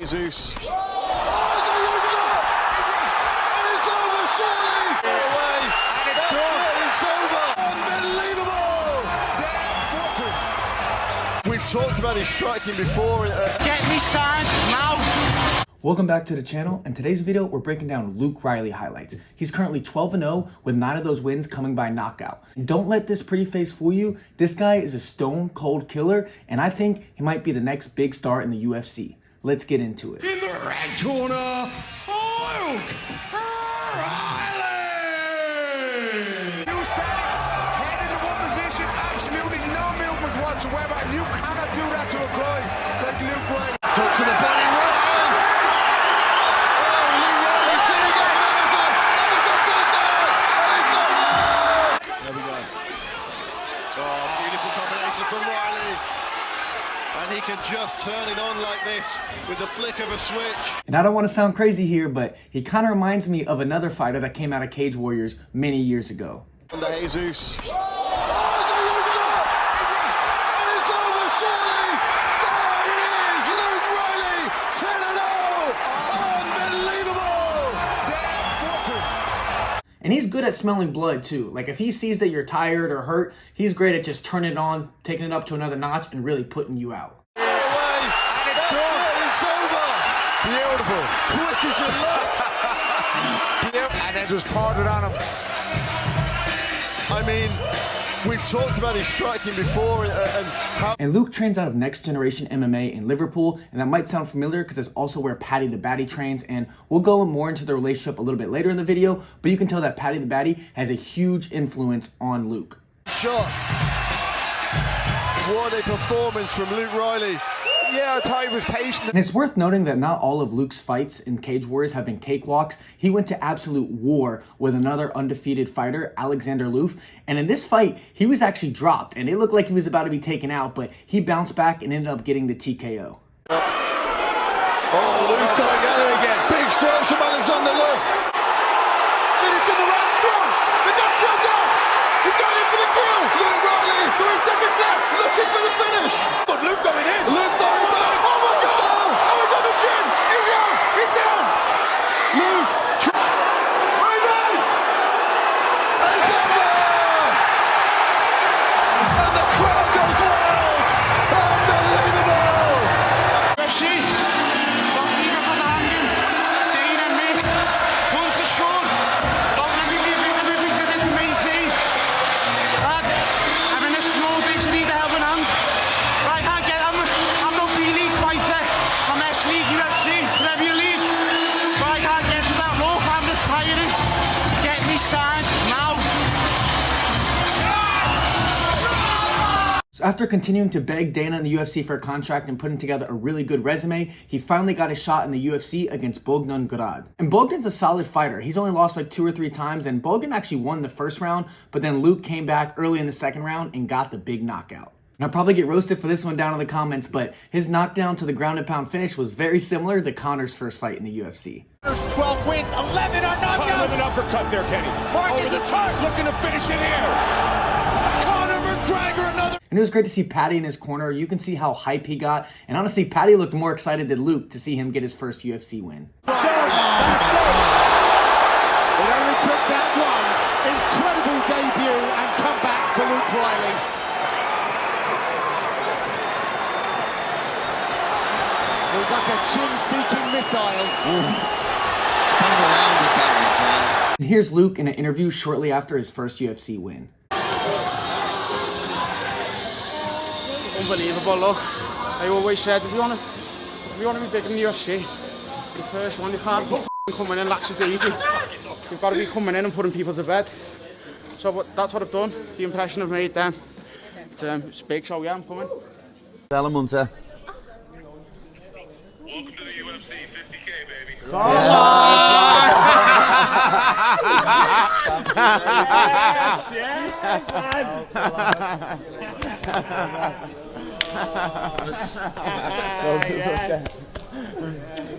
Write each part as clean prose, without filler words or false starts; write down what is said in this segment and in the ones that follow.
Jesus. Oh, it's a huge shot! And it's over, surely! Away! And it's gone! It's over! Unbelievable! We've talked about his striking before. Get me signed now! Welcome back to the channel. In today's video, we're breaking down Luke Riley highlights. He's currently 12-0 with 9 of those wins coming by knockout. And don't let this pretty face fool you. This guy is a stone cold killer, and I think he might be the next big star in the UFC. Let's get into it. In the red corner, Luke Riley! You stand, head into one position, absolutely no movement whatsoever, and you cannot do that to a guy like Luke Riley. Foot to the body, right hand. Oh, Luke Riley, see again, Emerson goes down, and it's over! There we go. Oh, beautiful combination from Riley. And he can just turn it on like this with the flick of a switch. And I don't want to sound crazy here, but he kind of reminds me of another fighter that came out of Cage Warriors many years ago. Under Jesus. Oh, it's a huge shot! And it's over, surely! There it is, Luke Riley, 10-0! Unbelievable! And he's good at smelling blood too. Like if he sees that you're tired or hurt, he's great at just turning it on, taking it up to another notch, and really putting you out. Away. And it's gone! It's over! Beautiful. Quick as a look! And then just poured it on him. I mean, we've talked about his striking before and how... And Luke trains out of Next Generation MMA in Liverpool, and that might sound familiar because that's also where Paddy the Baddy trains, and we'll go more into the relationship a little bit later in the video, but you can tell that Paddy the Baddy has a huge influence on Luke. Shot. What a performance from Luke Riley. Yeah, I thought he was patient. And it's worth noting that not all of Luke's fights in Cage Warriors have been cakewalks. He went to absolute war with another undefeated fighter, Alexander Loof. And in this fight, he was actually dropped, and it looked like he was about to be taken out, but he bounced back and ended up getting the TKO. Oh, Loof going at it again. Big strikes from Alexander Loof. Finishing the round strong. The gun shot down. He's going in for the kill. Luke Riley, 3 seconds left. Looking for the finish. But Luke going in. Luke throwing back. Oh my God. Oh, he's on the chin. He's down. He's down. Loof. Riley! And it's over. And the crowd goes wild. Unbelievable. UFC, wat liegen van de handen, Dane en me, once is short, don't let me leave you with me to this maintain. I'm in a small big speed to help an hand. Right, I get I'm no B-League fighter, I'm S-League, UFC, Premier League. Right, I get to that rope, I'm retiring. Get me signed now. So after continuing to beg Dana in the UFC for a contract and putting together a really good resume, he finally got a shot in the UFC against Bogdan Grad. And Bogdan's a solid fighter. He's only lost like 2 or 3 times, and Bogdan actually won the first round, but then Luke came back early in the second round and got the big knockout. And I'll probably get roasted for this one down in the comments, but his knockdown to the ground and pound finish was very similar to Conor's first fight in the UFC. There's 12 wins, 11 are knockouts. With an uppercut there, Kenny. Over the top, looking to finish it here. Conor McGregor, another. And it was great to see Paddy in his corner. You can see how hype he got. And honestly, Paddy looked more excited than Luke to see him get his first UFC win. That's it. It only took that one incredible debut and comeback for Luke Riley. It was like a chin-seeking missile. Spun around with that. And here's Luke in an interview shortly after his first UFC win. Unbelievable, look. I always said, if you want to be big in the UFC, the first one, you can't be coming in lackadaisy. You've got to be coming in and putting people to bed. So that's what I've done, the impression I've made then. It's big, so yeah, I'm coming. Munter. Welcome to the UFC 50K, baby.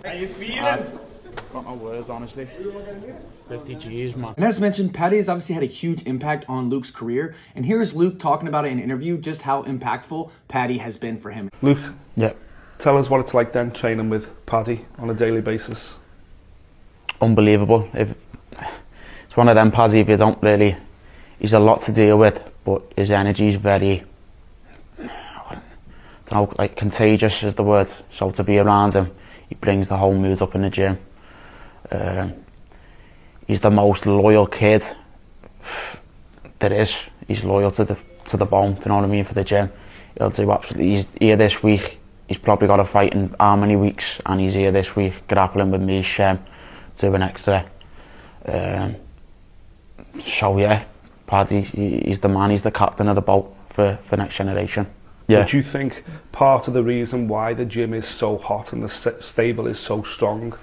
How you feeling? Got my words, honestly. 50 G's, man. And as mentioned, Paddy has obviously had a huge impact on Luke's career. And here's Luke talking about it in an interview, just how impactful Paddy has been for him. Luke, yeah, Tell us what it's like then training with Paddy on a daily basis. Unbelievable. It's one of them, Paddy, if you don't really, he's a lot to deal with, but his energy is very, I don't know, like contagious is the word. So to be around him, he brings the whole mood up in the gym. He's the most loyal kid there is. He's loyal to the bone, do you know what I mean, for the gym. He'll do absolutely, he's here this week, he's probably got a fight in how many weeks, and he's here this week grappling with me, Shem, doing extra. So yeah, Paddy, he's the man, he's the captain of the boat for next generation. Yeah. Do you think part of the reason why the gym is so hot and the stable is so strong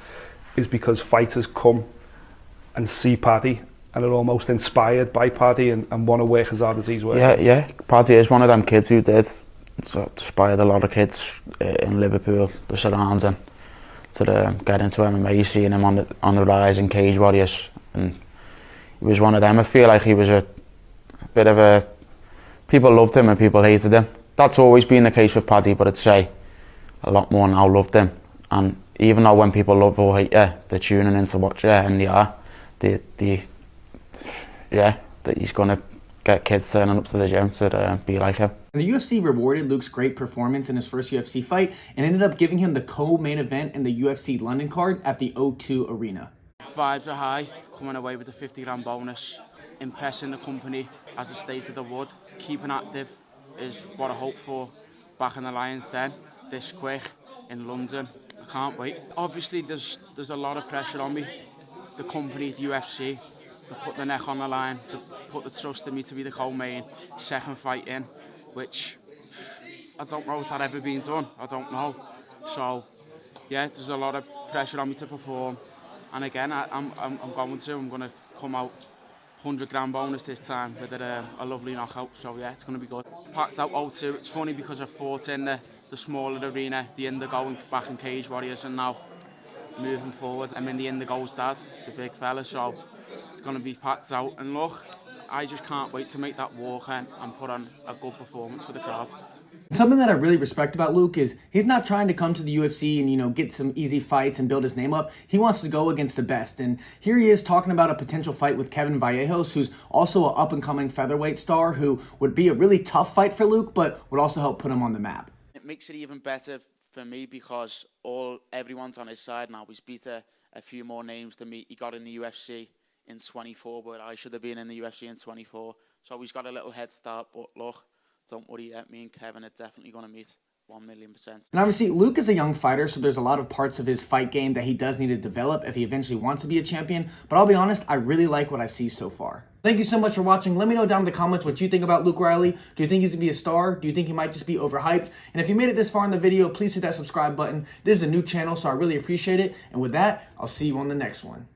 is because fighters come and see Paddy and are almost inspired by Paddy and want to work as hard as he's working? Yeah. Paddy is one of them kids who did. It's inspired a lot of kids in Liverpool, the surrounding, to get into MMA. You've seen him on the rise in Cage Warriors, and he was one of them. I feel like he was a bit of a... People loved him and people hated him. That's always been the case with Paddy, but I'd say a lot more now loved him. And even though when people love or hate you, they're tuning in to watch you, and they are. That he's going to get kids turning up to the gym to be like him. And the UFC rewarded Luke's great performance in his first UFC fight and ended up giving him the co-main event in the UFC London card at the O2 Arena. Vibes are high, coming away with the 50 grand bonus, impressing the company as I stated I would. Keeping active is what I hope for back in the Lions Den this quick in London. I can't wait. Obviously there's a lot of pressure on me. The company, the UFC, they put the neck on the line, they put the trust in me to be the co-main, second fight in, which I don't know if that ever been done, I don't know. So yeah, there's a lot of pressure on me to perform, and again I'm going to come out 100 grand bonus this time with a lovely knockout, so yeah, it's going to be good. Packed out O2, it's funny because I fought in the smaller arena, the Indigo back in Cage Warriors, and now moving forward I'm in the Indigo's dad, the big fella, so it's going to be packed out, and look, I just can't wait to make that walk in and put on a good performance for the crowd. Something that I really respect about Luke is he's not trying to come to the UFC and, get some easy fights and build his name up. He wants to go against the best. And here he is talking about a potential fight with Kevin Vallejos, who's also an up-and-coming featherweight star who would be a really tough fight for Luke, but would also help put him on the map. It makes it even better for me because everyone's on his side now. He's beat a few more names than me. He got in the UFC in 24, but I should have been in the UFC in 24. So he's got a little head start, but look, don't worry, me and Kevin are definitely going to meet 1,000,000%. And obviously, Luke is a young fighter, so there's a lot of parts of his fight game that he does need to develop if he eventually wants to be a champion. But I'll be honest, I really like what I see so far. Thank you so much for watching. Let me know down in the comments what you think about Luke Riley. Do you think he's going to be a star? Do you think he might just be overhyped? And if you made it this far in the video, please hit that subscribe button. This is a new channel, so I really appreciate it. And with that, I'll see you on the next one.